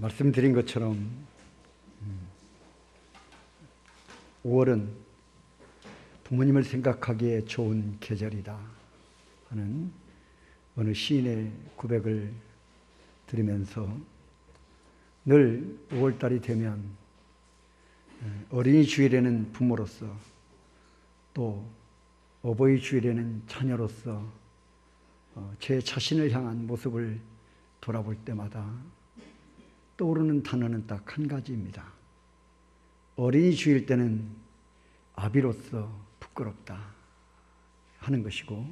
말씀드린 것처럼 5월은 부모님을 생각하기에 좋은 계절이다 하는 어느 시인의 고백을 들으면서 늘 5월달이 되면 어린이 주일에는 부모로서, 또 어버이 주일에는 자녀로서 제 자신을 향한 모습을 돌아볼 때마다 떠오르는 단어는 딱 한 가지입니다. 어린이 주일 때는 아비로서 부끄럽다 하는 것이고,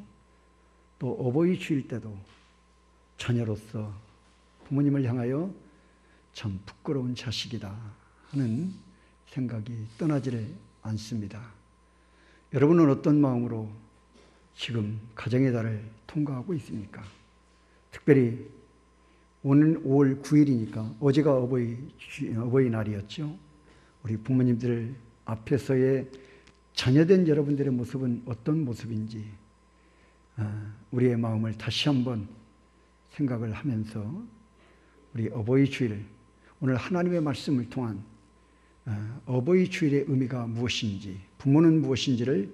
또 어버이 주일 때도 자녀로서 부모님을 향하여 참 부끄러운 자식이다 하는 생각이 떠나지를 않습니다. 여러분은 어떤 마음으로 지금 가정의 달을 통과하고 있습니까? 특별히 오늘 5월 9일이니까 어제가 어버이날이었죠. 우리 부모님들 앞에서의 자녀된 여러분들의 모습은 어떤 모습인지 우리의 마음을 다시 한번 생각을 하면서 우리 어버이 주일, 오늘 하나님의 말씀을 통한 어버이 주일의 의미가 무엇인지, 부모는 무엇인지를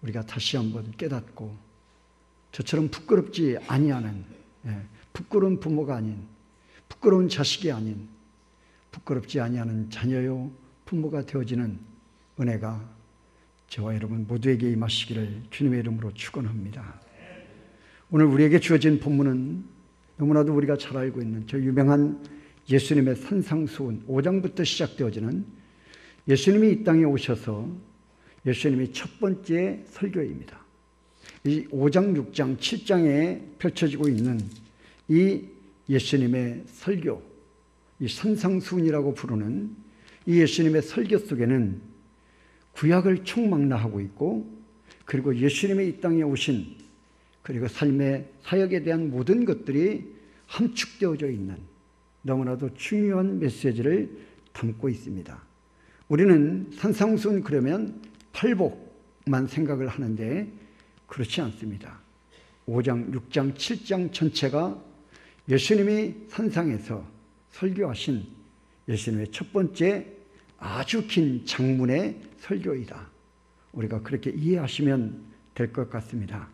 우리가 다시 한번 깨닫고, 저처럼 부끄럽지 아니하는, 부끄러운 부모가 아닌, 부끄러운 자식이 아닌, 부끄럽지 아니하는 자녀요 부모가 되어지는 은혜가 저와 여러분 모두에게 임하시기를 주님의 이름으로 축원합니다. 오늘 우리에게 주어진 본문은 너무나도 우리가 잘 알고 있는 저 유명한 예수님의 산상수훈 5장부터 시작되어지는 예수님이 이 땅에 오셔서 예수님이 첫 번째 설교입니다. 이 5장, 6장, 7장에 펼쳐지고 있는 이 예수님의 설교, 이 산상수훈이라고 부르는 이 예수님의 설교 속에는 구약을 총망라하고 있고, 그리고 예수님의 이 땅에 오신, 그리고 삶의 사역에 대한 모든 것들이 함축되어져 있는 너무나도 중요한 메시지를 담고 있습니다. 우리는 산상수훈 그러면 팔복만 생각을 하는데 그렇지 않습니다. 5장, 6장, 7장 전체가 예수님이 산상에서 설교하신 예수님의 첫 번째 아주 긴 장문의 설교이다. 우리가 그렇게 이해하시면 될 것 같습니다.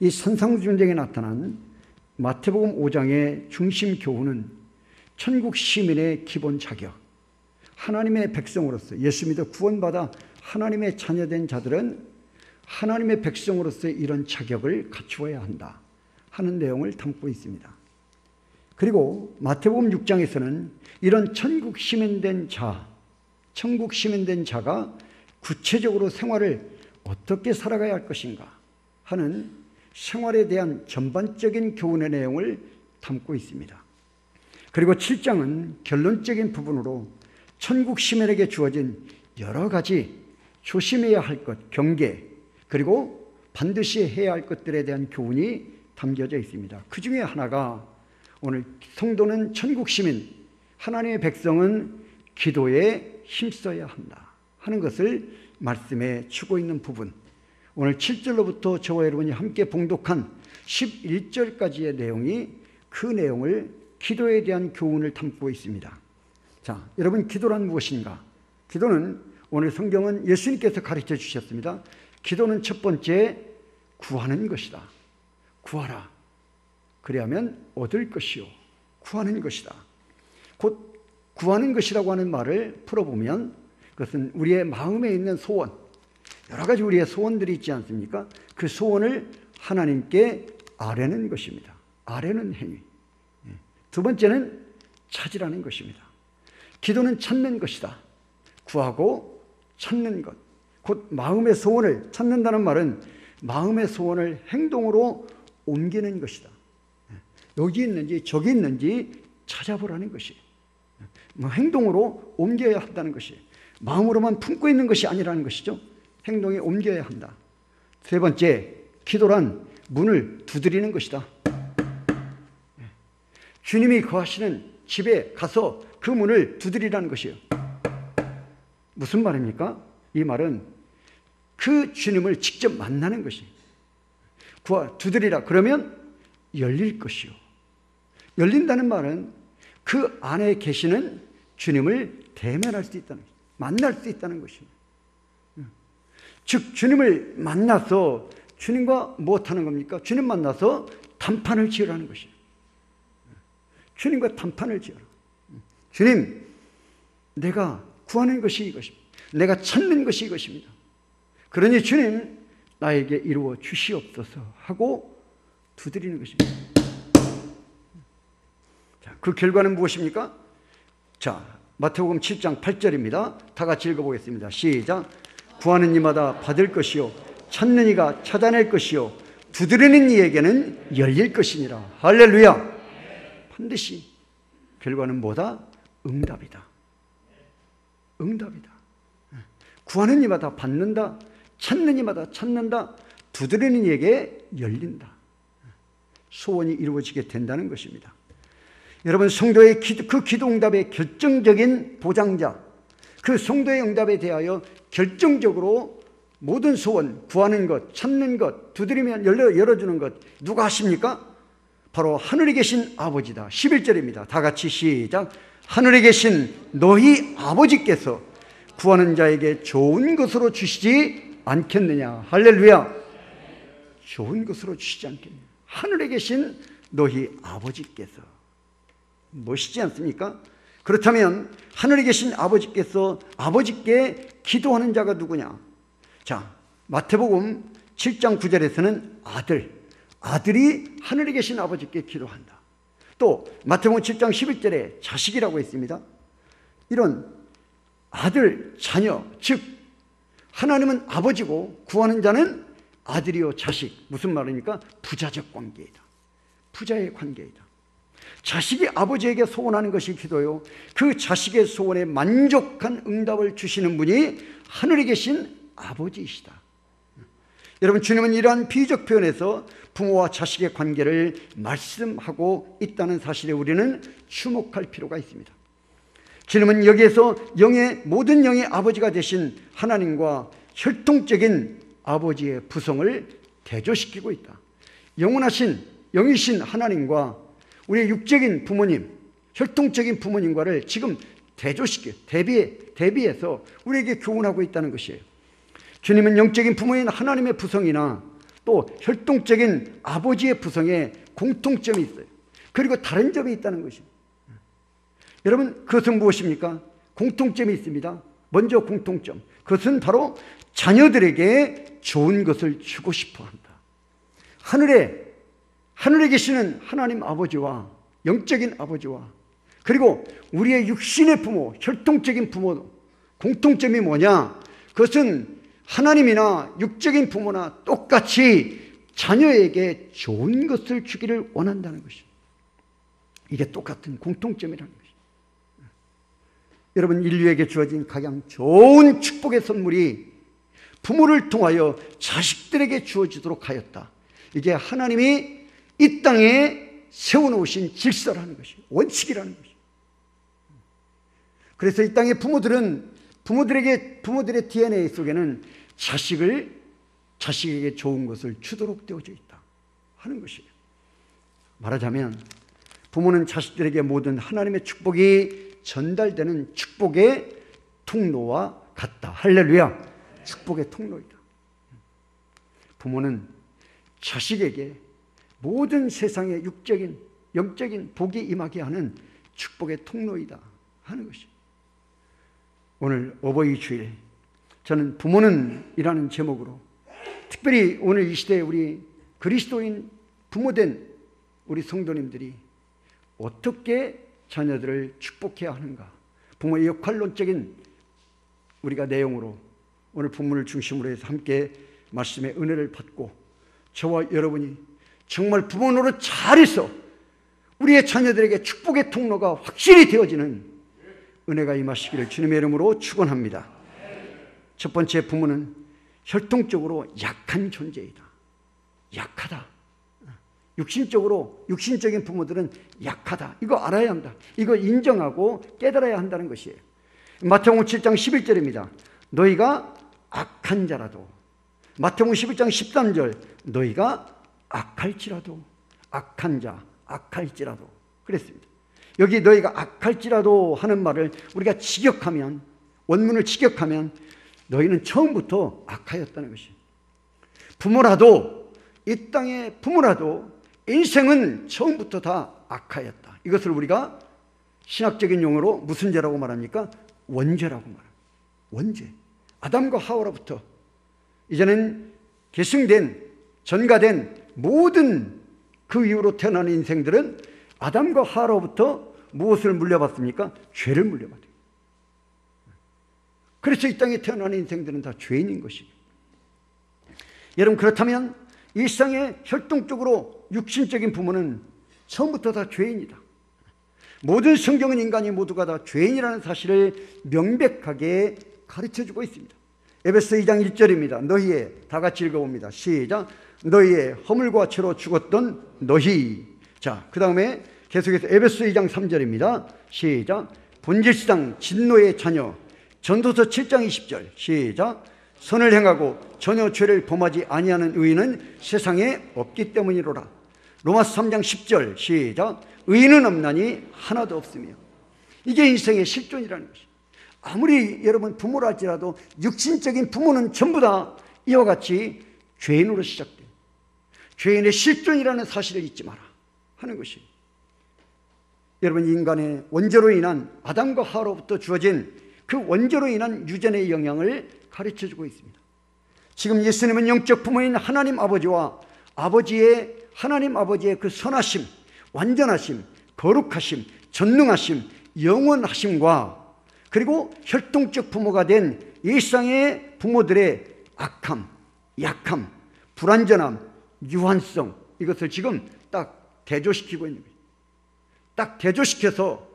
이 산상순장에 나타난 마태복음 5장의 중심 교훈은 천국 시민의 기본 자격, 하나님의 백성으로서 예수 믿어 구원받아 하나님의 자녀된 자들은 하나님의 백성으로서의 이런 자격을 갖추어야 한다 하는 내용을 담고 있습니다. 그리고 마태복음 6장에서는 이런 천국 시민된 자가 구체적으로 생활을 어떻게 살아가야 할 것인가 하는 생활에 대한 전반적인 교훈의 내용을 담고 있습니다. 그리고 7장은 결론적인 부분으로 천국 시민에게 주어진 여러 가지 조심해야 할 것, 경계, 그리고 반드시 해야 할 것들에 대한 교훈이 담겨져 있습니다. 그 중에 하나가 오늘 성도는 천국 시민, 하나님의 백성은 기도에 힘써야 한다 하는 것을 말씀에 주고 있는 부분, 오늘 7절로부터 저와 여러분이 함께 봉독한 11절까지의 내용이 그 내용을, 기도에 대한 교훈을 담고 있습니다. 자, 여러분, 기도란 무엇인가? 기도는 오늘 성경은 예수님께서 가르쳐 주셨습니다. 기도는 첫 번째 구하는 것이다. 구하라. 그리하면 얻을 것이요. 구하는 것이다. 곧 구하는 것이라고 하는 말을 풀어보면 그것은 우리의 마음에 있는 소원, 여러 가지 우리의 소원들이 있지 않습니까? 그 소원을 하나님께 아뢰는 것입니다. 아뢰는 행위. 두 번째는 찾으라는 것입니다. 기도는 찾는 것이다. 구하고 찾는 것. 곧 마음의 소원을 찾는다는 말은 마음의 소원을 행동으로 옮기는 것이다. 여기 있는지 저기 있는지 찾아보라는 것이, 행동으로 옮겨야 한다는 것이, 마음으로만 품고 있는 것이 아니라는 것이죠. 행동에 옮겨야 한다. 세 번째, 기도란 문을 두드리는 것이다. 주님이 거하시는 집에 가서 그 문을 두드리라는 것이에요. 무슨 말입니까? 이 말은 그 주님을 직접 만나는 것이, 두드리라 그러면 열릴 것이요. 열린다는 말은 그 안에 계시는 주님을 대면할 수 있다는 것입니다. 만날 수 있다는 것입니다. 즉 주님을 만나서 주님과 무엇하는 겁니까? 주님 만나서 단판을 지으라는 것입니다. 주님과 단판을 지어라. 주님, 내가 구하는 것이 이것입니다. 내가 찾는 것이 이것입니다. 그러니 주님, 나에게 이루어 주시옵소서 하고 두드리는 것입니다. 자, 그 결과는 무엇입니까? 자, 마태복음 7장 8절입니다. 다 같이 읽어보겠습니다. 시작. 구하는 이마다 받을 것이요 찾는 이가 찾아낼 것이요 두드리는 이에게는 열릴 것이니라. 할렐루야. 반드시 결과는 뭐다? 응답이다. 응답이다. 구하는 이마다 받는다. 찾는 이마다 찾는다. 두드리는 이에게 열린다. 소원이 이루어지게 된다는 것입니다. 여러분, 성도의 그 기도 응답의 결정적인 보장자, 그 성도의 응답에 대하여 결정적으로 모든 소원, 구하는 것, 찾는 것, 두드리면 열어주는 것 누가 하십니까? 바로 하늘에 계신 아버지다. 11절입니다. 다 같이 시작. 하늘에 계신 너희 아버지께서 구하는 자에게 좋은 것으로 주시지 않겠느냐. 할렐루야. 좋은 것으로 주시지 않겠느냐. 하늘에 계신 너희 아버지께서. 멋있지 않습니까? 그렇다면 하늘에 계신 아버지께서 아버지께 기도하는 자가 누구냐? 자, 마태복음 7장 9절에서는 아들이 하늘에 계신 아버지께 기도한다. 또 마태복음 7장 11절에 자식이라고 했습니다. 이런 아들, 자녀, 즉 하나님은 아버지고 구하는 자는 아들이요 자식. 무슨 말입니까? 부자적 관계이다. 부자의 관계이다. 자식이 아버지에게 소원하는 것이 기도요, 그 자식의 소원에 만족한 응답을 주시는 분이 하늘에 계신 아버지이시다. 여러분, 주님은 이러한 비유적 표현에서 부모와 자식의 관계를 말씀하고 있다는 사실에 우리는 주목할 필요가 있습니다. 주님은 여기에서 모든 영의 아버지가 되신 하나님과 혈통적인 아버지의 부성을 대조시키고 있다. 영이신 하나님과 우리의 육적인 부모님, 혈통적인 부모님과를 지금 대비해서 우리에게 교훈하고 있다는 것이에요. 주님은 영적인 부모인 하나님의 부성이나 또 혈통적인 아버지의 부성에 공통점이 있어요. 그리고 다른 점이 있다는 것입니다. 여러분, 그것은 무엇입니까? 공통점이 있습니다. 먼저 공통점, 그것은 바로 자녀들에게 좋은 것을 주고 싶어 한다. 하늘에 계시는 하나님 아버지와 영적인 아버지와 그리고 우리의 육신의 부모, 혈통적인 부모, 공통점이 뭐냐? 그것은 하나님이나 육적인 부모나 똑같이 자녀에게 좋은 것을 주기를 원한다는 것입니다. 이게 똑같은 공통점이라는 것입니다. 여러분, 인류에게 주어진 가장 좋은 축복의 선물이 부모를 통하여 자식들에게 주어지도록 하였다. 이게 하나님이 이 땅에 세워놓으신 질서라는 것이에요. 원칙이라는 것이에요. 그래서 이 땅의 부모들의 DNA 속에는 자식에게 좋은 것을 주도록 되어져 있다 하는 것이에요. 말하자면 부모는 자식들에게 모든 하나님의 축복이 전달되는 축복의 통로와 같다. 할렐루야. 축복의 통로이다. 부모는 자식에게 모든 세상의 육적인, 영적인 복이 임하게 하는 축복의 통로이다 하는 것입니다. 오늘 어버이 주일, 저는 부모는 이라는 제목으로 특별히 오늘 이 시대에 우리 그리스도인 부모된 우리 성도님들이 어떻게 자녀들을 축복해야 하는가, 부모의 역할론적인 우리가 내용으로 오늘 본문을 중심으로 해서 함께 말씀의 은혜를 받고 저와 여러분이 정말 부모 노릇 잘해서 우리의 자녀들에게 축복의 통로가 확실히 되어지는 은혜가 임하시기를 주님의 이름으로 축원합니다. 첫 번째, 부모는 혈통적으로 약한 존재이다. 약하다. 육신적인 부모들은 약하다. 이거 알아야 한다. 이거 인정하고 깨달아야 한다는 것이에요. 마태복음 7장 11절입니다. 너희가 악한 자라도, 마태복음 11장 13절, 너희가 악할지라도, 악한 자, 악할지라도 그랬습니다. 여기 너희가 악할지라도 하는 말을 우리가 직역하면, 원문을 직역하면 너희는 처음부터 악하였다는 것이에요. 부모라도, 이 땅의 부모라도 인생은 처음부터 다 악하였다. 이것을 우리가 신학적인 용어로 무슨 죄라고 말합니까? 원죄라고 말합니다. 원죄. 아담과 하와로부터 이제는 계승된, 전가된 모든 그 이후로 태어나는 인생들은 아담과 하와로부터 무엇을 물려받습니까? 죄를 물려받아요. 그래서 이 땅에 태어나는 인생들은 다 죄인인 것이에요. 여러분, 그렇다면 일상의 혈통적으로 육신적인 부모는 처음부터 다 죄인이다. 모든 성경은 인간이 모두가 다 죄인이라는 사실을 명백하게 가르쳐주고 있습니다. 에베소 2장 1절입니다. 너희의, 다 같이 읽어봅니다. 시작. 너희의 허물과 죄로 죽었던 너희. 자, 그 다음에 계속해서 에베소 2장 3절입니다. 시작. 본질상 진노의 자녀. 전도서 7장 20절. 시작. 선을 행하고 전혀 죄를 범하지 아니하는 의인은 세상에 없기 때문이로라. 로마서 3장 10절. 시작. 의인은 없나니 하나도 없으며. 이게 인생의 실존이라는 것입니다. 아무리 여러분 부모라 할지라도 육신적인 부모는 전부 다 이와 같이 죄인으로 시작돼요. 죄인의 실존이라는 사실을 잊지 마라 하는 것이에요. 여러분, 인간의 원죄로 인한 아담과 하와로부터 주어진 그 원죄로 인한 유전의 영향을 가르쳐주고 있습니다. 지금 예수님은 영적 부모인 하나님 아버지와 하나님 아버지의 그 선하심, 완전하심, 거룩하심, 전능하심, 영원하심과 그리고 혈통적 부모가 된 일상의 부모들의 악함, 약함, 불완전함, 유한성, 이것을 지금 딱 대조시키고 있는 거예요. 딱 대조시켜서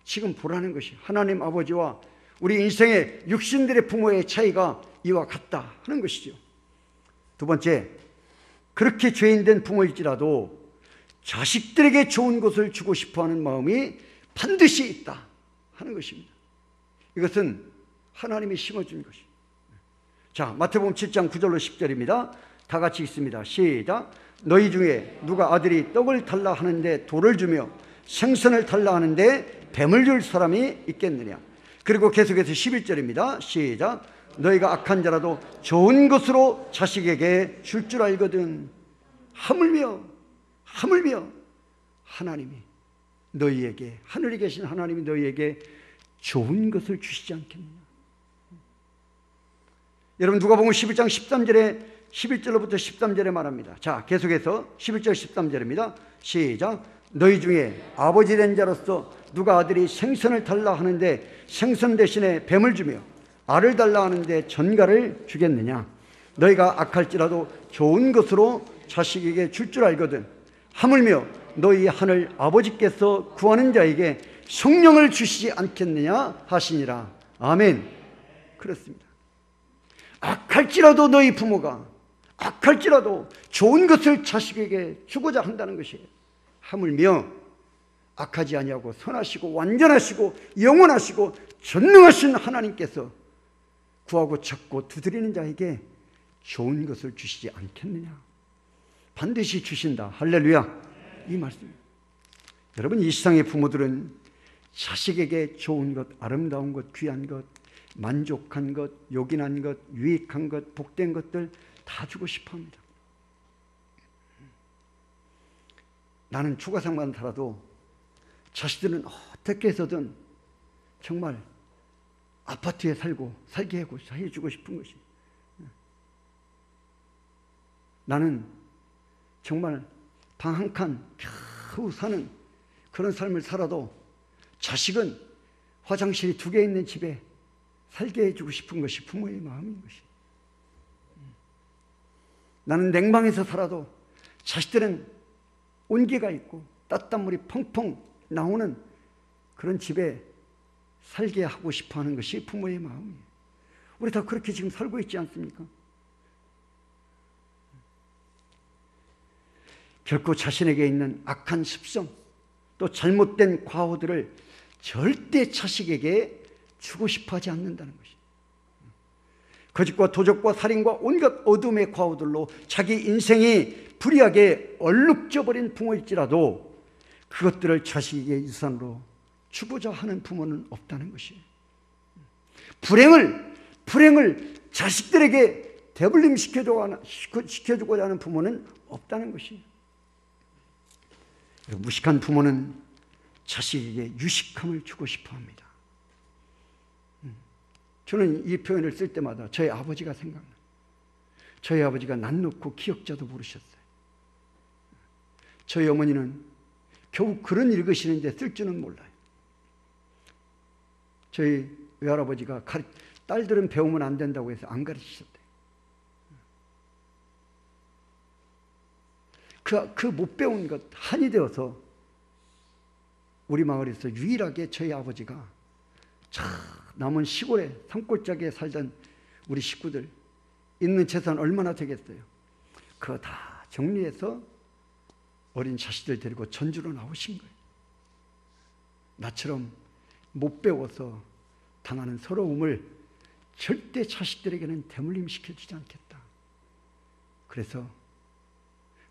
지금 보라는 것이 하나님 아버지와 우리 인생의 육신들의 부모의 차이가 이와 같다 하는 것이죠. 두 번째, 그렇게 죄인된 부모일지라도 자식들에게 좋은 것을 주고 싶어하는 마음이 반드시 있다 하는 것입니다. 이것은 하나님이 심어준 것입니다. 자, 마태복음 7장 9절로 10절입니다. 다 같이 읽습니다. 시작. 너희 중에 누가 아들이 떡을 달라 하는데 돌을 주며 생선을 달라 하는데 뱀을 줄 사람이 있겠느냐. 그리고 계속해서 11절입니다. 시작. 너희가 악한 자라도 좋은 것으로 자식에게 줄 줄 알거든. 하물며 하나님이 너희에게, 하늘에 계신 하나님이 너희에게 좋은 것을 주시지 않겠느냐. 여러분, 누가복음 11장 13절에 11절로부터 13절에 말합니다. 자, 계속해서 11절 13절입니다. 시작. 너희 중에 아버지 된 자로서 누가 아들이 생선을 달라 하는데 생선 대신에 뱀을 주며 알을 달라 하는데 전갈을 주겠느냐. 너희가 악할지라도 좋은 것으로 자식에게 줄 줄 알거든. 하물며 너희 하늘 아버지께서 구하는 자에게 성령을 주시지 않겠느냐 하시니라. 아멘. 그렇습니다. 악할지라도 너희 부모가 악할지라도 좋은 것을 자식에게 주고자 한다는 것이에요. 하물며 악하지 아니하고 선하시고 완전하시고 영원하시고 전능하신 하나님께서 구하고 찾고 두드리는 자에게 좋은 것을 주시지 않겠느냐. 반드시 주신다. 할렐루야. 이 말씀. 여러분, 이 세상의 부모들은 자식에게 좋은 것, 아름다운 것, 귀한 것, 만족한 것, 요긴한 것, 유익한 것, 복된 것들 다 주고 싶어합니다. 나는 추가상만 살아도 자식들은 어떻게 해서든 정말 아파트에 살게 해주고 싶은 것이. 나는 정말 방 한 칸 겨우 사는 그런 삶을 살아도 자식은 화장실이 2개 있는 집에 살게 해주고 싶은 것이 부모의 마음인 것이. 나는 냉방에서 살아도 자식들은 온기가 있고 따뜻한 물이 펑펑 나오는 그런 집에 살게 하고 싶어하는 것이 부모의 마음이에요. 우리 다 그렇게 지금 살고 있지 않습니까? 결코 자신에게 있는 악한 습성, 또 잘못된 과오들을 절대 자식에게 주고 싶어하지 않는다는 것이. 거짓과 도적과 살인과 온갖 어둠의 과오들로 자기 인생이 불의하게 얼룩져 버린 부모일지라도 그것들을 자식에게 유산으로 주고자 하는 부모는 없다는 것이에요. 불행을 자식들에게 대물림 시켜주고자 하는 부모는 없다는 것이에요. 무식한 부모는 자식에게 유식함을 주고 싶어 합니다. 저는 이 표현을 쓸 때마다 저희 아버지가 생각나요. 저희 아버지가 난 놓고 기억자도 모르셨어요. 저희 어머니는 겨우 글은 읽으시는데 쓸 줄은 몰라요. 저희 외할아버지가 딸들은 배우면 안 된다고 해서 안 가르치셨대요. 그 못 배운 것 한이 되어서 우리 마을에서 유일하게 저희 아버지가 남은 시골에 산골짜기에 살던 우리 식구들 있는 재산 얼마나 되겠어요? 그거 다 정리해서 어린 자식들 데리고 전주로 나오신 거예요. 나처럼 못 배워서 당하는 서러움을 절대 자식들에게는 대물림 시켜주지 않겠다. 그래서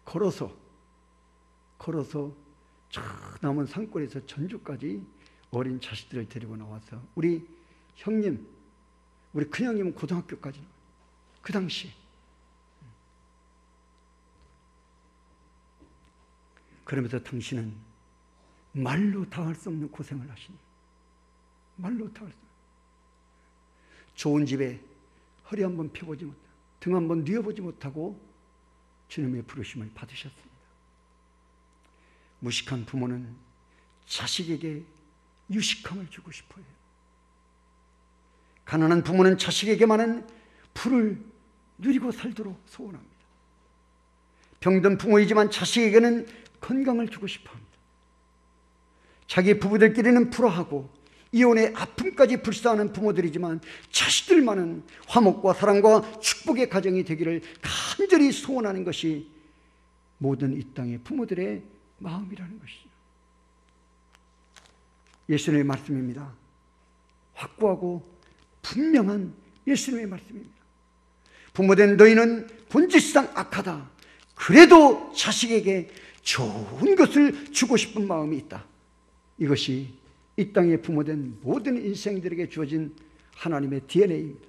걸어서 저 남은 산골에서 전주까지 어린 자식들을 데리고 나와서 우리 형님, 우리 큰형님은 고등학교까지 그 당시에. 그러면서 당신은 말로 다 할 수 없는 고생을 하시니, 말로 다 할 수 없는, 좋은 집에 허리 한번 펴보지 못하고 등 한번 뉘어보지 못하고 주님의 부르심을 받으셨습니다. 무식한 부모는 자식에게 유식함을 주고 싶어요. 가난한 부모는 자식에게 많은 부를 누리고 살도록 소원합니다. 병든 부모이지만 자식에게는 건강을 주고 싶어합니다. 자기 부부들끼리는 불화하고 이혼의 아픔까지 불사하는 부모들이지만 자식들만은 화목과 사랑과 축복의 가정이 되기를 간절히 소원하는 것이 모든 이 땅의 부모들의 마음이라는 것이죠. 예수님의 말씀입니다. 확고하고 분명한 예수님의 말씀입니다. 부모된 너희는 본질상 악하다. 그래도 자식에게 좋은 것을 주고 싶은 마음이 있다. 이것이 이 땅에 부모된 모든 인생들에게 주어진 하나님의 DNA입니다.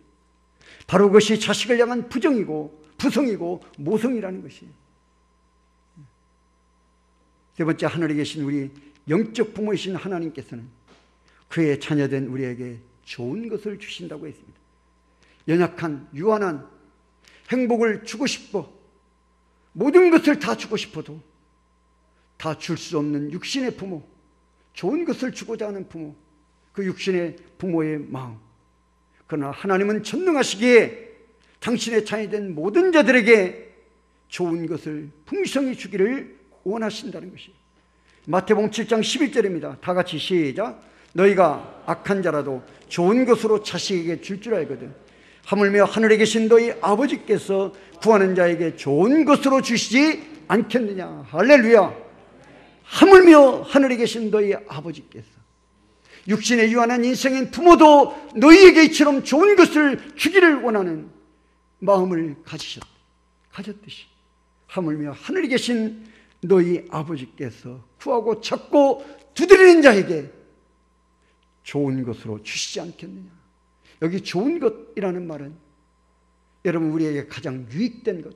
바로 그것이 자식을 향한 부정이고 부성이고 모성이라는 것이에요. 세 번째, 하늘에 계신 우리 영적 부모이신 하나님께서는 그의 자녀된 우리에게 좋은 것을 주신다고 했습니다. 연약한, 유한한 행복을 주고 싶어 모든 것을 다 주고 싶어도 다 줄 수 없는 육신의 부모, 좋은 것을 주고자 하는 부모, 그 육신의 부모의 마음. 그러나 하나님은 전능하시기에 당신의 자녀된 모든 자들에게 좋은 것을 풍성히 주기를 원하신다는 것이에요. 마태복음 7장 11절입니다. 다 같이 시작. 너희가 악한 자라도 좋은 것으로 자식에게 줄 줄 알거든 하물며 하늘에 계신 너희 아버지께서 구하는 자에게 좋은 것으로 주시지 않겠느냐. 할렐루야. 하물며 하늘에 계신 너희 아버지께서. 육신에 유한한 인생인 부모도 너희에게 이처럼 좋은 것을 주기를 원하는 마음을 가졌듯이 하물며 하늘에 계신 너희 아버지께서 구하고 찾고 두드리는 자에게 좋은 것으로 주시지 않겠느냐. 여기 좋은 것이라는 말은 여러분 우리에게 가장 유익된 것,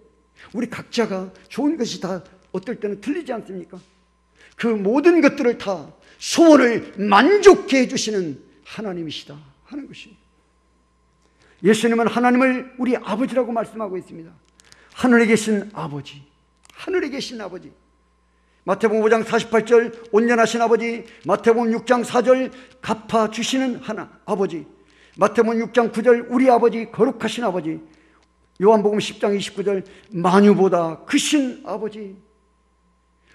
우리 각자가 좋은 것이 다 어떨 때는 틀리지 않습니까? 그 모든 것들을 다 소원을 만족케 해주시는 하나님이시다 하는 것입니다. 예수님은 하나님을 우리 아버지라고 말씀하고 있습니다. 하늘에 계신 아버지, 하늘에 계신 아버지. 마태복음 5장 48절 온전하신 아버지, 마태복음 6장 4절 갚아주시는 아버지, 마태복음 6장 9절 우리 아버지 거룩하신 아버지, 요한복음 10장 29절 만유보다 크신 아버지.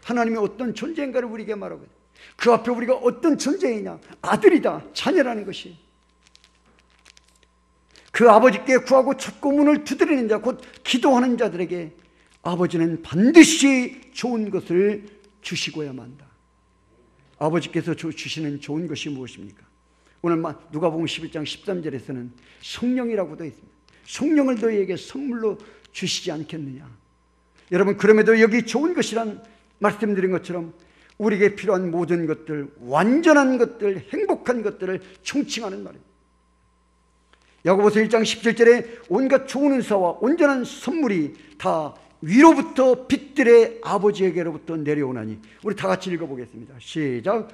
하나님이 어떤 존재인가를 우리에게 말하고 있어요. 그 앞에 우리가 어떤 존재이냐, 아들이다, 자녀라는 것이. 그 아버지께 구하고 찾고 문을 두드리는 자, 곧 기도하는 자들에게 아버지는 반드시 좋은 것을 주시고야만 한다. 아버지께서 주시는 좋은 것이 무엇입니까? 오늘 누가복음 11장 13절에서는 성령이라고 되어 있습니다. 성령을 너희에게 선물로 주시지 않겠느냐. 여러분, 그럼에도 여기 좋은 것이란 말씀드린 것처럼 우리에게 필요한 모든 것들, 완전한 것들, 행복한 것들을 총칭하는 말입니다. 야고보서 1장 17절에 온갖 좋은 은사와 온전한 선물이 다 위로부터 빛들의 아버지에게로부터 내려오나니. 우리 다 같이 읽어보겠습니다. 시작.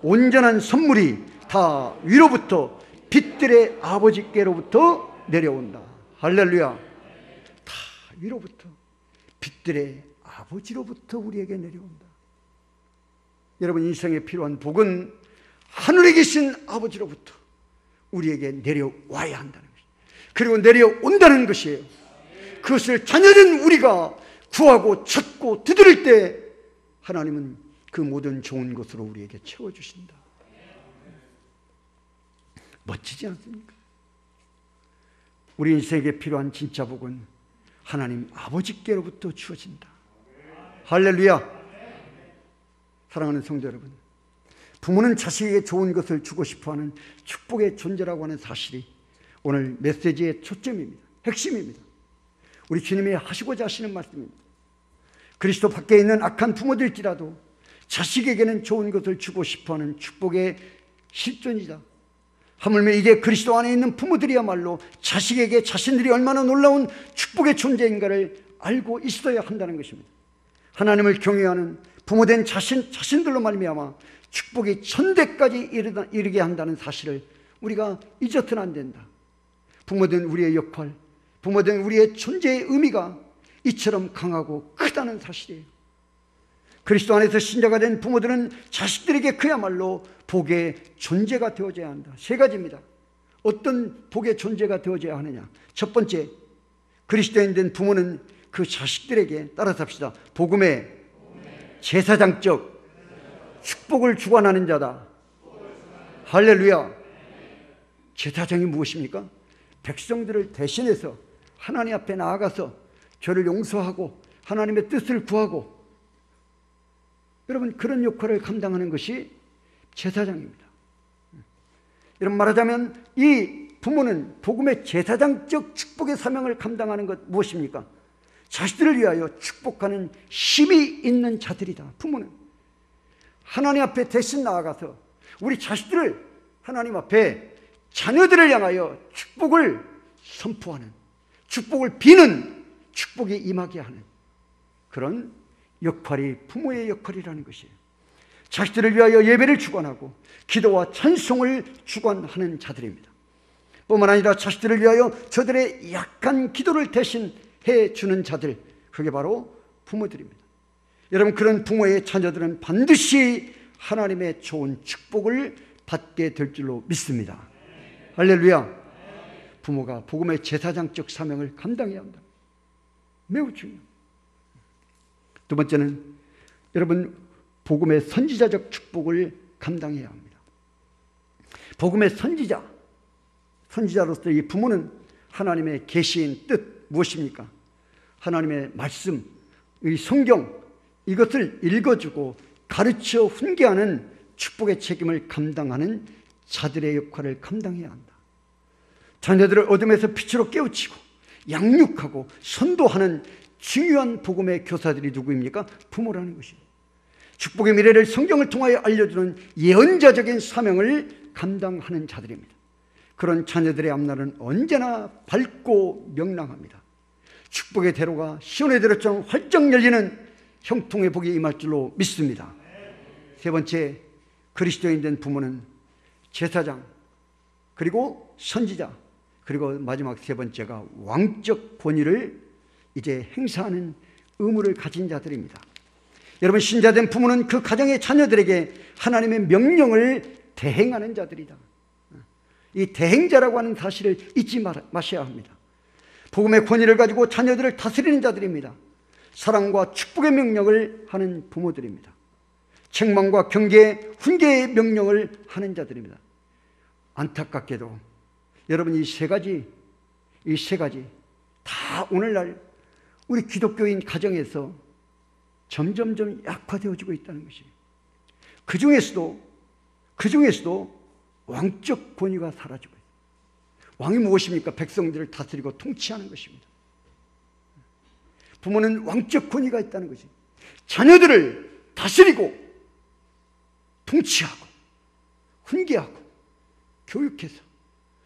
온전한 선물이 다 위로부터 빛들의 아버지께로부터 내려온다. 할렐루야. 다 위로부터 빛들의 아버지로부터 우리에게 내려온다. 여러분, 인생에 필요한 복은 하늘에 계신 아버지로부터 우리에게 내려와야 한다는 것이에요. 그리고 내려온다는 것이에요. 그것을 자녀된 우리가 구하고 찾고 두드릴 때 하나님은 그 모든 좋은 것으로 우리에게 채워주신다. 멋지지 않습니까? 우리 인생에게 필요한 진짜 복은 하나님 아버지께로부터 주어진다. 할렐루야. 사랑하는 성도 여러분, 부모는 자식에게 좋은 것을 주고 싶어하는 축복의 존재라고 하는 사실이 오늘 메시지의 초점입니다. 핵심입니다. 우리 주님이 하시고자 하시는 말씀입니다. 그리스도 밖에 있는 악한 부모들일지라도 자식에게는 좋은 것을 주고 싶어하는 축복의 실존이다. 하물며 이게 그리스도 안에 있는 부모들이야말로 자식에게 자신들이 얼마나 놀라운 축복의 존재인가를 알고 있어야 한다는 것입니다. 하나님을 경외하는 부모된 자신들로 말미암아 축복이 천대까지 이르게 한다는 사실을 우리가 잊어서는 안 된다. 부모된 우리의 역할, 부모된 우리의 존재의 의미가 이처럼 강하고 크다는 사실이에요. 그리스도 안에서 신자가 된 부모들은 자식들에게 그야말로 복의 존재가 되어져야 한다. 세 가지입니다. 어떤 복의 존재가 되어져야 하느냐? 첫 번째, 그리스도인 된 부모는 그 자식들에게, 따라서 합시다, 복음의 제사장적 축복을 주관하는 자다. 할렐루야. 제사장이 무엇입니까? 백성들을 대신해서 하나님 앞에 나아가서 죄를 용서하고 하나님의 뜻을 구하고, 여러분, 그런 역할을 감당하는 것이 제사장입니다. 여러분, 말하자면 이 부모는 복음의 제사장적 축복의 사명을 감당하는 것 무엇입니까? 자식들을 위하여 축복하는 힘이 있는 자들이다. 부모는 하나님 앞에 대신 나아가서 우리 자식들을 하나님 앞에, 자녀들을 향하여 축복을 선포하는, 축복을 비는, 축복이 임하게 하는 그런 역할이 부모의 역할이라는 것이에요. 자식들을 위하여 예배를 주관하고 기도와 찬송을 주관하는 자들입니다. 뿐만 아니라 자식들을 위하여 저들의 약한 기도를 대신해 주는 자들, 그게 바로 부모들입니다. 여러분, 그런 부모의 자녀들은 반드시 하나님의 좋은 축복을 받게 될 줄로 믿습니다. 할렐루야. 부모가 복음의 제사장적 사명을 감당해야 한다. 매우 중요합니다. 두 번째는 여러분, 복음의 선지자적 축복을 감당해야 합니다. 복음의 선지자로서 이 부모는 하나님의 계시인 뜻, 무엇입니까? 하나님의 말씀, 이 성경, 이것을 읽어주고 가르쳐 훈계하는 축복의 책임을 감당하는 자들의 역할을 감당해야 한다. 자녀들을 어둠에서 빛으로 깨우치고 양육하고 선도하는 중요한 복음의 교사들이 누구입니까? 부모라는 것입니다. 축복의 미래를 성경을 통하여 알려주는 예언자적인 사명을 감당하는 자들입니다. 그런 자녀들의 앞날은 언제나 밝고 명랑합니다. 축복의 대로가 시온의 대로처럼 활짝 열리는 형통의 복이 임할 줄로 믿습니다. 세 번째, 그리스도인 된 부모는 제사장, 그리고 선지자, 그리고 마지막 세 번째가 왕적 권위를 이제 행사하는 의무를 가진 자들입니다. 여러분, 신자된 부모는 그 가정의 자녀들에게 하나님의 명령을 대행하는 자들이다. 이 대행자라고 하는 사실을 잊지 마셔야 합니다. 복음의 권위를 가지고 자녀들을 다스리는 자들입니다. 사랑과 축복의 명령을 하는 부모들입니다. 책망과 경계, 훈계의 명령을 하는 자들입니다. 안타깝게도 여러분, 이 세 가지 다 오늘날 우리 기독교인 가정에서 점점점 약화되어지고 있다는 것이에요. 그 중에서도 왕적 권위가 사라지고 있어요. 왕이 무엇입니까? 백성들을 다스리고 통치하는 것입니다. 부모는 왕적 권위가 있다는 것이, 자녀들을 다스리고 통치하고 훈계하고 교육해서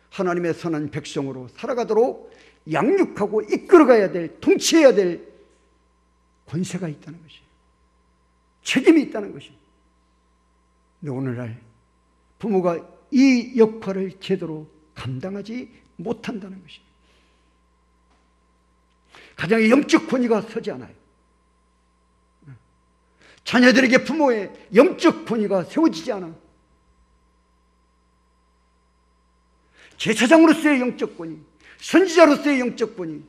하나님의 선한 백성으로 살아가도록 양육하고 이끌어가야 될, 통치해야 될 권세가 있다는 것이에요. 책임이 있다는 것입니다. 근데 오늘날 부모가 이 역할을 제대로 감당하지 못한다는 것입니다. 가정의 영적 권위가 서지 않아요. 자녀들에게 부모의 영적 권위가 세워지지 않아. 제사장으로서의 영적 권위, 선지자로서의 영적 권위,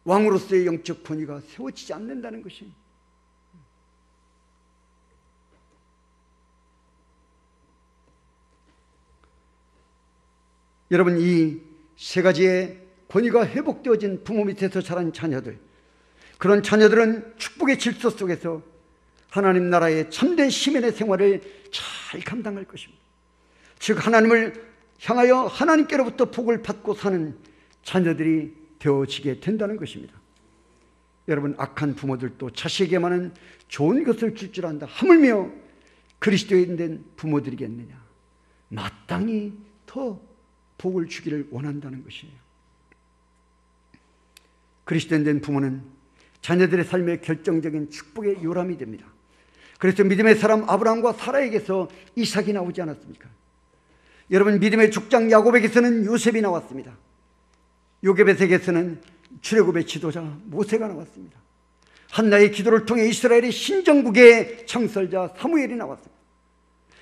왕으로서의 영적 권위가 세워지지 않는다는 것입니다. 여러분, 이 세 가지의 권위가 회복되어진 부모 밑에서 자란 자녀들, 그런 자녀들은 축복의 질서 속에서 하나님 나라의 참된 시민의 생활을 잘 감당할 것입니다. 즉 하나님을 향하여 하나님께로부터 복을 받고 사는 자녀들이 되어지게 된다는 것입니다. 여러분, 악한 부모들도 자식에게만은 좋은 것을 줄 줄 안다. 하물며 그리스도인 된 부모들이겠느냐. 마땅히 더 복을 주기를 원한다는 것이에요. 그리스도인 된 부모는 자녀들의 삶의 결정적인 축복의 요람이 됩니다. 그래서 믿음의 사람 아브라함과 사라에게서 이삭이 나오지 않았습니까? 여러분, 믿음의 족장 야곱에게서는 요셉이 나왔습니다. 요게벳에게서는 출애굽의 지도자 모세가 나왔습니다. 한나의 기도를 통해 이스라엘의 신정국의 창설자 사무엘이 나왔습니다.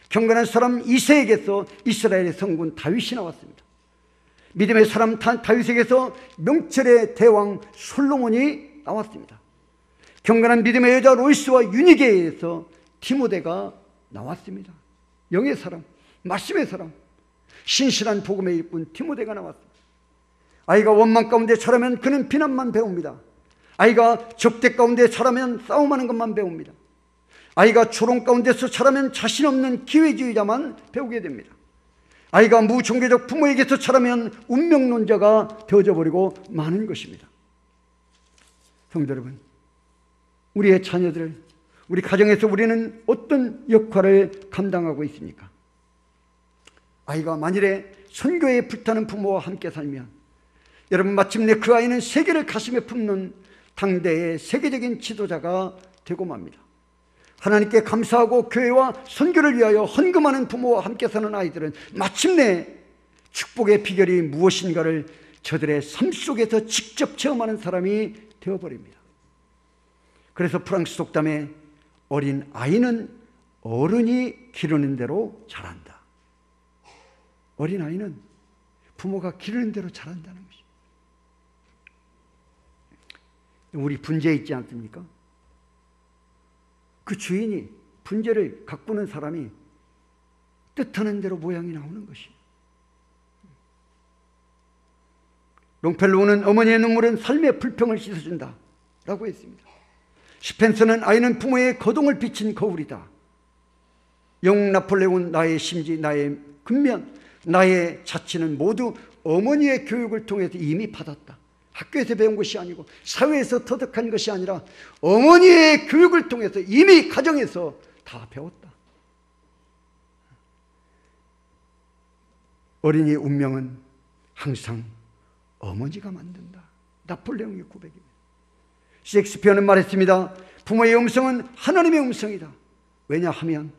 경건한 사람 이새에게서 이스라엘의 성군 다윗이 나왔습니다. 믿음의 사람 다윗에게서 명철의 대왕 솔로몬이 나왔습니다. 경건한 믿음의 여자 로이스와 유니게에서 디모데가 나왔습니다. 영의 사람, 말씀의 사람, 신실한 복음의 일꾼 디모데가 나왔습니다. 아이가 원망 가운데 자라면 그는 비난만 배웁니다. 아이가 적대 가운데 자라면 싸움하는 것만 배웁니다. 아이가 조롱 가운데서 자라면 자신 없는 기회주의자만 배우게 됩니다. 아이가 무종교적 부모에게서 자라면 운명론자가 되어져 버리고 마는 것입니다. 성도 여러분, 우리의 자녀들, 우리 가정에서 우리는 어떤 역할을 감당하고 있습니까? 아이가 만일에 선교에 불타는 부모와 함께 살면 여러분, 마침내 그 아이는 세계를 가슴에 품는 당대의 세계적인 지도자가 되고 맙니다. 하나님께 감사하고 교회와 선교를 위하여 헌금하는 부모와 함께 사는 아이들은 마침내 축복의 비결이 무엇인가를 저들의 삶 속에서 직접 체험하는 사람이 되어버립니다. 그래서 프랑스 속담에 어린 아이는 어른이 기르는 대로 자란다. 어린 아이는 부모가 기르는 대로 자란다는 것입니다. 우리 분재 있지 않습니까? 그 주인이, 분재를 가꾸는 사람이 뜻하는 대로 모양이 나오는 것이에요. 롱펠로우는 어머니의 눈물은 삶의 불평을 씻어준다 라고 했습니다. 스펜서는 아이는 부모의 거동을 비친 거울이다. 영웅 나폴레옹은 나의 심지, 나의 근면, 나의 자치는 모두 어머니의 교육을 통해서 이미 받았다. 학교에서 배운 것이 아니고 사회에서 터득한 것이 아니라 어머니의 교육을 통해서 이미 가정에서 다 배웠다. 어린이 운명은 항상 어머니가 만든다. 나폴레옹의 고백입니다. 셰익스피어는 말했습니다. 부모의 음성은 하나님의 음성이다. 왜냐하면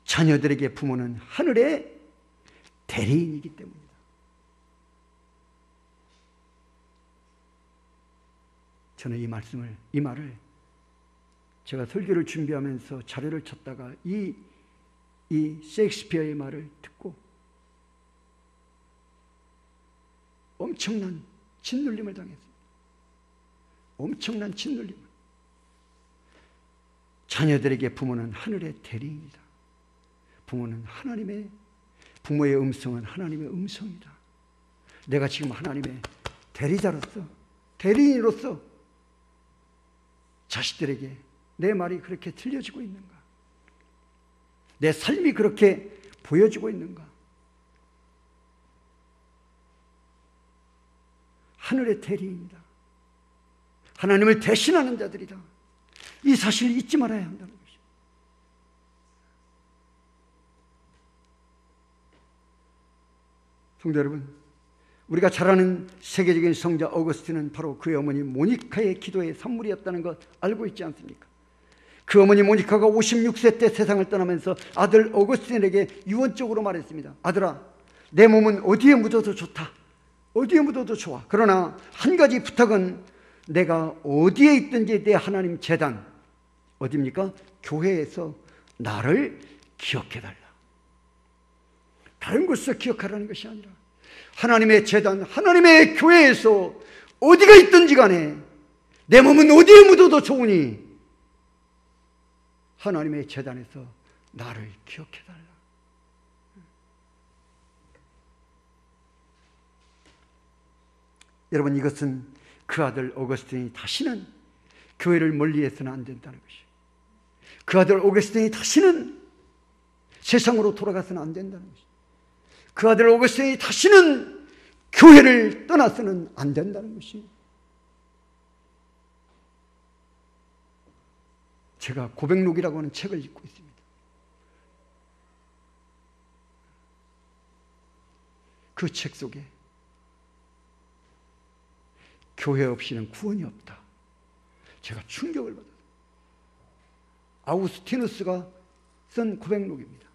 자녀들에게 부모는 하늘의 대리인이기 때문이다. 저는 이 말을 제가 설교를 준비하면서 자료를 찾다가 이 셰익스피어의 말을 듣고 엄청난 짓눌림을 당했습니다. 엄청난 짓눌림을. 자녀들에게 부모는 하늘의 대리인이다. 부모의 음성은 하나님의 음성이다. 내가 지금 하나님의 대리자로서, 대리인으로서 자식들에게 내 말이 그렇게 들려지고 있는가? 내 삶이 그렇게 보여지고 있는가? 하늘의 대리인이다. 하나님을 대신하는 자들이다. 이 사실을 잊지 말아야 한다는 것입니다. 성도 여러분, 우리가 잘 아는 세계적인 성자 어거스틴은 바로 그의 어머니 모니카의 기도의 산물이었다는 것 알고 있지 않습니까? 그 어머니 모니카가 56세 때 세상을 떠나면서 아들 어거스틴에게 유언적으로 말했습니다. 아들아, 내 몸은 어디에 묻어도 좋다. 어디에 묻어도 좋아. 그러나 한 가지 부탁은 내가 어디에 있든지 내 하나님 제단, 어디입니까? 교회에서 나를 기억해달라. 다른 곳에서 기억하라는 것이 아니라 하나님의 제단, 하나님의 교회에서 어디가 있든지 간에 내 몸은 어디에 묻어도 좋으니 하나님의 제단에서 나를 기억해달라. 여러분, 이것은 그 아들 오거스틴이 다시는 교회를 멀리해서는 안 된다는 것이에요. 그 아들 오거스틴이 다시는 세상으로 돌아가서는 안 된다는 것이에요. 그 아들 오거스틴이 다시는 교회를 떠나서는 안 된다는 것이에요. 제가 고백록이라고 하는 책을 읽고 있습니다. 그 책 속에 교회 없이는 구원이 없다. 제가 충격을 받았어요. 아우구스티누스가 쓴 고백록입니다.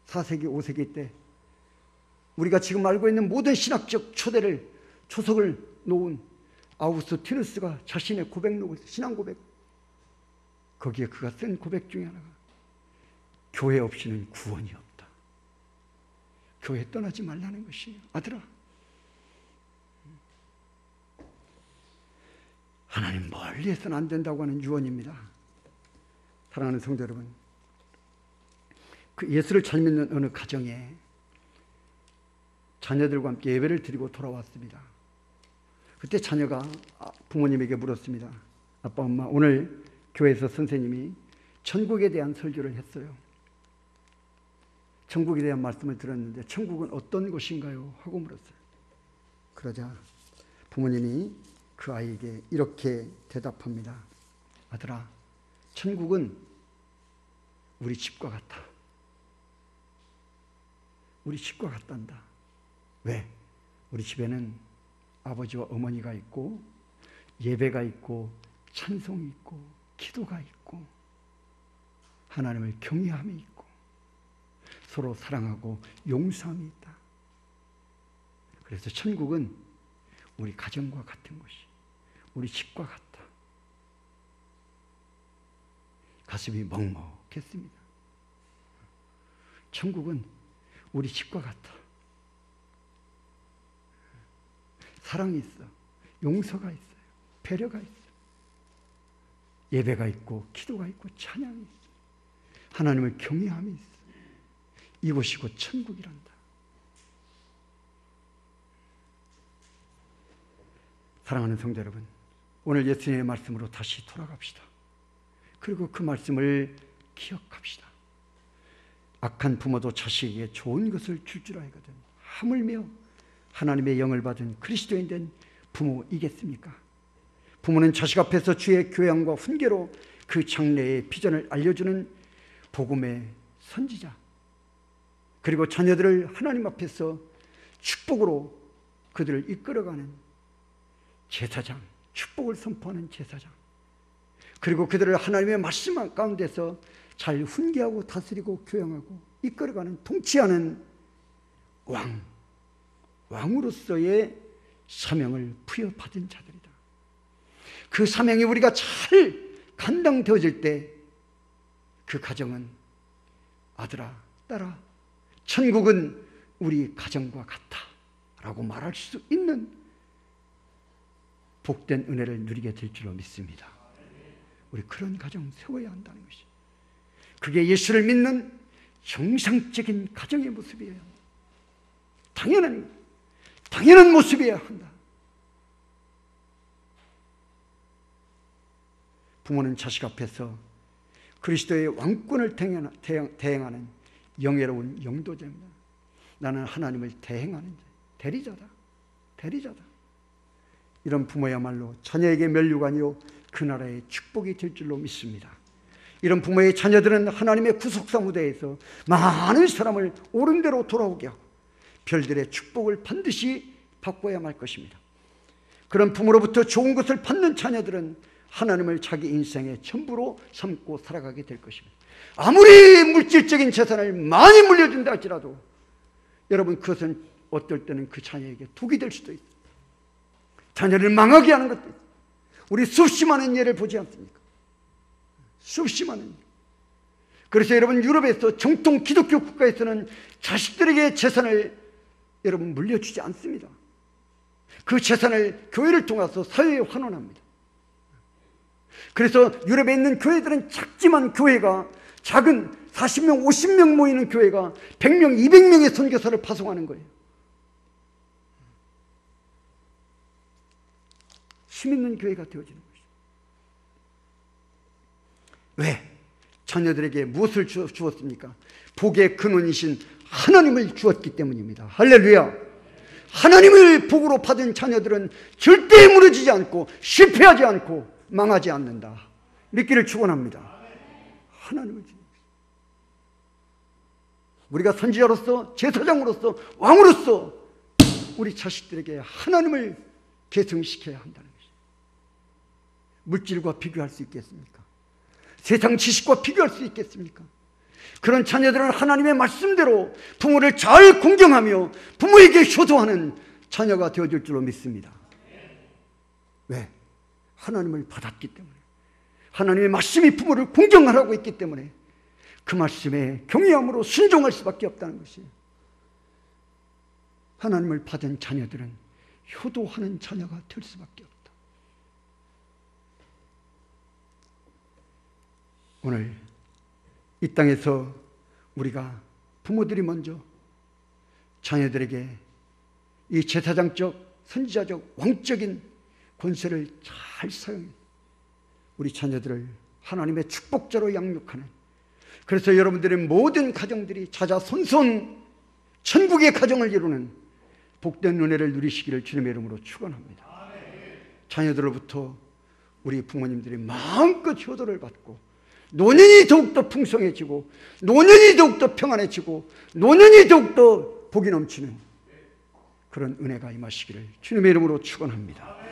4세기, 5세기 때 우리가 지금 알고 있는 모든 신학적 초석을 놓은 아우구스티누스가 자신의 고백록을, 신앙 고백, 거기에 그가 쓴 고백 중에 하나가 교회 없이는 구원이 없다. 교회 떠나지 말라는 것이에요. 아들아, 하나님 멀리해서는 안 된다고 하는 유언입니다. 사랑하는 성도 여러분, 그 예수를 잘 믿는 어느 가정에 자녀들과 함께 예배를 드리고 돌아왔습니다. 그때 자녀가 부모님에게 물었습니다. 아빠, 엄마, 오늘 교회에서 선생님이 천국에 대한 설교를 했어요. 천국에 대한 말씀을 들었는데 천국은 어떤 곳인가요? 하고 물었어요. 그러자 부모님이 그 아이에게 이렇게 대답합니다. 아들아, 천국은 우리 집과 같아. 우리 집과 같단다. 왜? 우리 집에는 아버지와 어머니가 있고 예배가 있고 찬송이 있고 기도가 있고 하나님을 경외함이 있고 서로 사랑하고 용서함이 있다. 그래서 천국은 우리 가정과 같은 것이, 우리 집과 같다. 가슴이 먹먹했습니다. 천국은 우리 집과 같아. 사랑이 있어, 용서가 있어요, 배려가 있어, 예배가 있고 기도가 있고 찬양이 있어, 하나님을 경외함이 있어. 이곳이 곧 천국이란다. 사랑하는 성도 여러분, 오늘 예수님의 말씀으로 다시 돌아갑시다. 그리고 그 말씀을 기억합시다. 악한 부모도 자식에게 좋은 것을 줄 줄 알거든 하물며 하나님의 영을 받은 그리스도인 된 부모이겠습니까? 부모는 자식 앞에서 주의 교양과 훈계로 그 장래의 비전을 알려주는 복음의 선지자, 그리고 자녀들을 하나님 앞에서 축복으로 그들을 이끌어가는 제사장, 축복을 선포하는 제사장, 그리고 그들을 하나님의 말씀 가운데서 잘 훈계하고 다스리고 교양하고 이끌어가는, 통치하는 왕으로서의 사명을 부여받은 자들이다. 그 사명이 우리가 잘 감당되어질 때 그 가정은 아들아, 딸아, 천국은 우리 가정과 같다 라고 말할 수 있는 복된 은혜를 누리게 될 줄로 믿습니다. 우리 그런 가정 세워야 한다는 것이, 그게 예수를 믿는 정상적인 가정의 모습이에요. 당연한 모습이어야 한다. 부모는 자식 앞에서 그리스도의 왕권을 대행하는 영예로운 영도자입니다. 나는 하나님을 대행하는 대리자다. 이런 부모야말로 자녀에게 면류관이요 그 나라의 축복이 될 줄로 믿습니다. 이런 부모의 자녀들은 하나님의 구속사 무대에서 많은 사람을 옳은 대로 돌아오게 하고 별들의 축복을 반드시 바꿔야 할 것입니다. 그런 부모로부터 좋은 것을 받는 자녀들은 하나님을 자기 인생의 전부로 삼고 살아가게 될 것입니다. 아무리 물질적인 재산을 많이 물려준다 할지라도 여러분, 그것은 어떨 때는 그 자녀에게 독이 될 수도 있어요. 자녀를 망하게 하는 것도 있어요. 우리 수십 많은 예를 보지 않습니까? 수십 많은 예. 그래서 여러분, 유럽에서 정통 기독교 국가에서는 자식들에게 재산을 여러분 물려주지 않습니다. 그 재산을 교회를 통해서 사회에 환원합니다. 그래서 유럽에 있는 교회들은 작지만 교회가 작은 40명, 50명 모이는 교회가 100명, 200명의 선교사를 파송하는 거예요. 힘 있는 교회가 되어지는 것이죠. 왜? 자녀들에게 무엇을 주었습니까? 복의 근원이신 하나님을 주었기 때문입니다. 할렐루야. 하나님을 복으로 받은 자녀들은 절대 무너지지 않고 실패하지 않고 망하지 않는다. 믿기를 축원합니다. 하나님을 주는 것입니다. 우리가 선지자로서, 제사장으로서, 왕으로서 우리 자식들에게 하나님을 계승시켜야 한다는 것입니다. 물질과 비교할 수 있겠습니까? 세상 지식과 비교할 수 있겠습니까? 그런 자녀들은 하나님의 말씀대로 부모를 잘 공경하며 부모에게 효도하는 자녀가 되어줄 줄로 믿습니다. 왜? 하나님을 받았기 때문에, 하나님의 말씀이 부모를 공경하라고 했기 때문에 그 말씀에 경외함으로 순종할 수밖에 없다는 것이에요. 하나님을 받은 자녀들은 효도하는 자녀가 될 수밖에 없다. 오늘 이 땅에서 우리가 부모들이 먼저 자녀들에게 이 제사장적, 선지자적, 왕적인 권세를 잘 사용해 우리 자녀들을 하나님의 축복자로 양육하는, 그래서 여러분들의 모든 가정들이 자자손손 천국의 가정을 이루는 복된 은혜를 누리시기를 주님의 이름으로 축원합니다. 자녀들로부터 우리 부모님들이 마음껏 효도를 받고 노년이 더욱더 풍성해지고 노년이 더욱더 평안해지고 노년이 더욱더 복이 넘치는 그런 은혜가 임하시기를 주님의 이름으로 축원합니다.